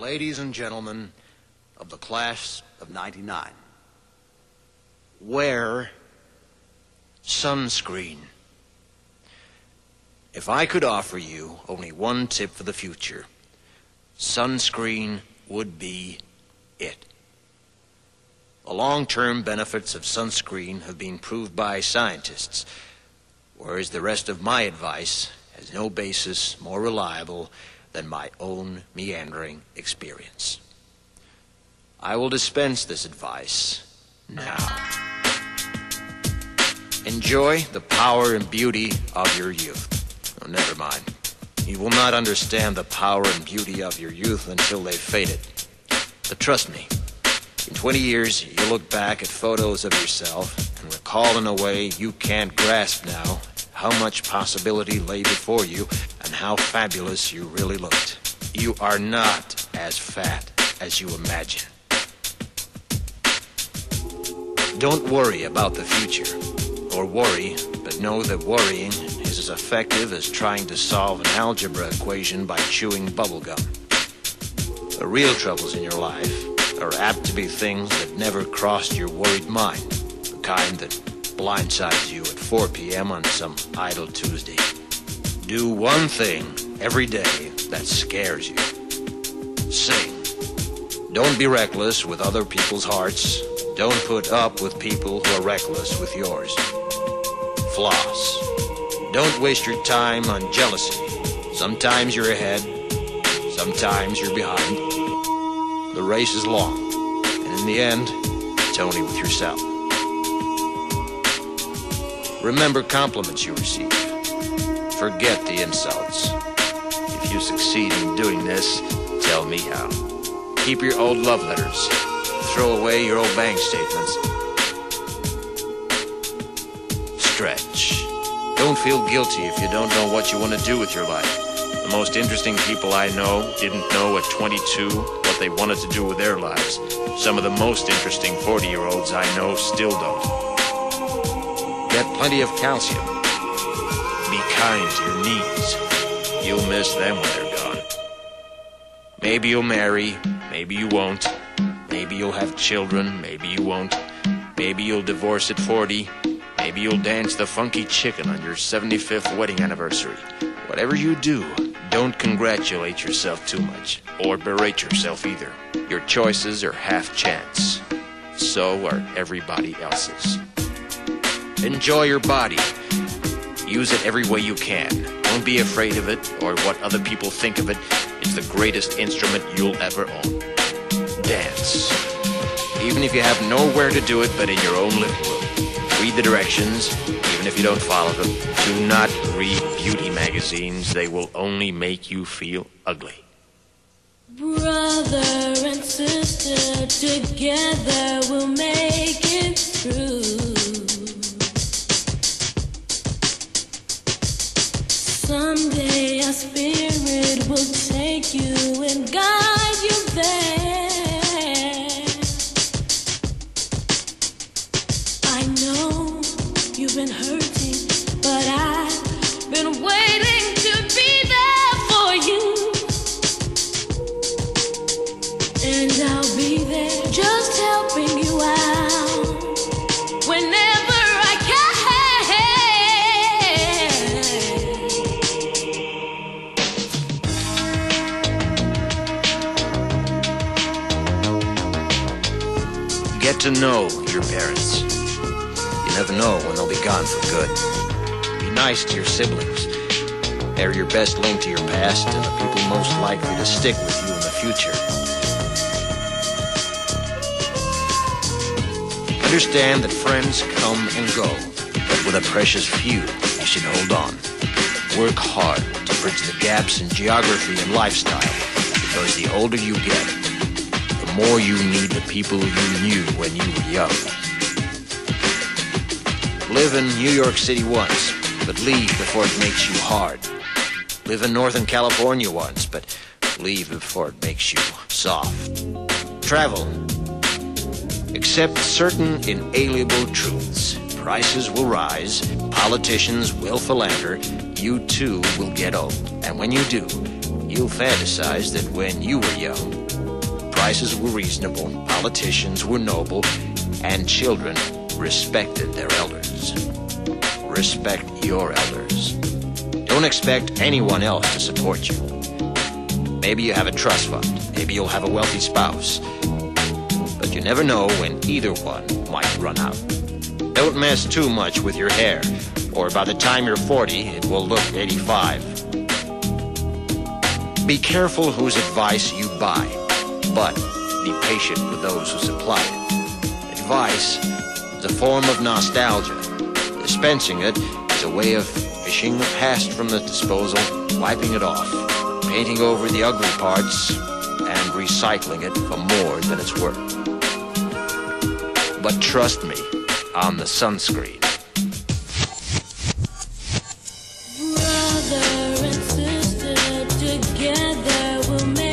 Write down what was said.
Ladies and gentlemen of the class of '99, wear sunscreen. If I could offer you only one tip for the future, sunscreen would be it. The long-term benefits of sunscreen have been proved by scientists, whereas the rest of my advice has no basis more reliable than my own meandering experience. I will dispense this advice now. Enjoy the power and beauty of your youth. Oh, never mind. You will not understand the power and beauty of your youth until they've faded. But trust me, in 20 years, you'll look back at photos of yourself and recall in a way you can't grasp now how much possibility lay before you and how fabulous you really looked. You are not as fat as you imagine. Don't worry about the future, or worry, but know that worrying is as effective as trying to solve an algebra equation by chewing bubblegum. The real troubles in your life are apt to be things that never crossed your worried mind, the kind that blindsides you at 4 p.m. on some idle Tuesday. Do one thing every day that scares you. Sing. Don't be reckless with other people's hearts. Don't put up with people who are reckless with yours. Floss. Don't waste your time on jealousy. Sometimes you're ahead, sometimes you're behind. The race is long, and in the end, it's only with yourself. Remember compliments you receive. Forget the insults. If you succeed in doing this, tell me how. Keep your old love letters. Throw away your old bank statements. Stretch. Don't feel guilty if you don't know what you want to do with your life. The most interesting people I know didn't know at 22 what they wanted to do with their lives. Some of the most interesting 40-year-olds I know still don't. Get plenty of calcium. Be kind to your knees. You'll miss them when they're gone. Maybe you'll marry, maybe you won't. Maybe you'll have children, maybe you won't. Maybe you'll divorce at 40. Maybe you'll dance the funky chicken on your 75th wedding anniversary. Whatever you do, don't congratulate yourself too much, or berate yourself either. Your choices are half chance. So are everybody else's. Enjoy your body. Use it every way you can. Don't be afraid of it or what other people think of it. It's the greatest instrument you'll ever own. Dance. Even if you have nowhere to do it but in your own living room. Read the directions, even if you don't follow them. Do not read beauty magazines. They will only make you feel ugly. Brother and sister, together we'll make it through. Someday our spirit will take you and guide you there. I know you've been hurting, but I've been waiting to be there for you. And I'll be there just helping you out whenever I can. Get to know your parents. You never know when they'll be gone for good. Be nice to your siblings. They're your best link to your past and the people most likely to stick with you in the future. Understand that friends come and go, but with a precious few, you should hold on. Work hard to bridge the gaps in geography and lifestyle, because the older you get, the more you need the people you knew when you were young. Live in New York City once, but leave before it makes you hard. Live in Northern California once, but leave before it makes you soft. Travel. Accept certain inalienable truths. Prices will rise, politicians will philander, you too will get old. And when you do, you'll fantasize that when you were young, prices were reasonable, politicians were noble, and children respected their elders. Respect your elders. Don't expect anyone else to support you. Maybe you have a trust fund. Maybe you'll have a wealthy spouse. But you never know when either one might run out. Don't mess too much with your hair, or by the time you're 40, it will look 85. Be careful whose advice you buy, but be patient with those who supply it. Advice is a form of nostalgia. Dispensing it is a way of fishing the past from the disposal, wiping it off, painting over the ugly parts, and recycling it for more than it's worth. But trust me on the SunScreen. Brother and sister, together we'll make